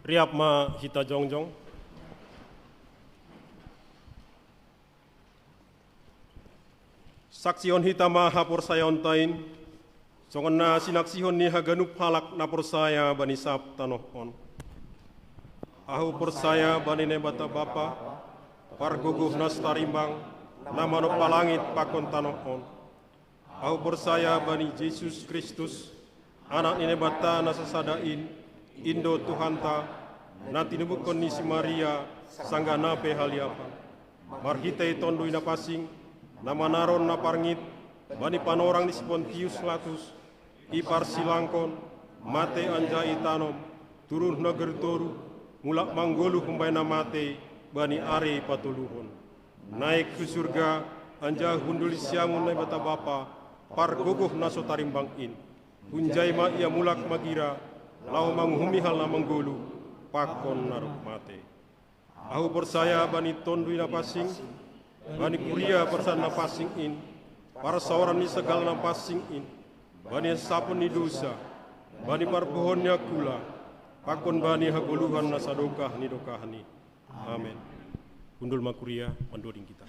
riap ma hita jongjong. Saksion hita ma hapor saya ontain, songon na sinaksihon ni haganup halak na persaya bani sap tanohon. Ahu persaya bani nebata bapa, parguguh nas tarimbang, nama no palangit pakon tanohon. Ahu persaya bani Yesus Kristus, anak ni nebata nasasadain, Indo Tuhanta, nanti nubukon ni si Maria, sangga nape haliapan. Marhitei tondui na pasing, nama naron na parngit, bani panorang ni si Pontius Latus, ipar silangkon, mate anjai tanom, turun na gertoru, mulak manggolu kumbay na mate, bani are patuluhon. Naik ke surga, anja hunduli siamun na bata bapa, par gogoh na sotarimbang in. Hunjai ma ia mulak magira, lau manghumihal na manggolu, pakon naruk mate. Aku persaya bani tondui na pasing, bani kuria persan na pasing in, para sauran ni segal na pasing in, bani sapun ni dosa, bani parpohonnya kula, pakon bani hagoluhan na sadokah ni dokah ni. Amin. Undul makuria, mandoring kita.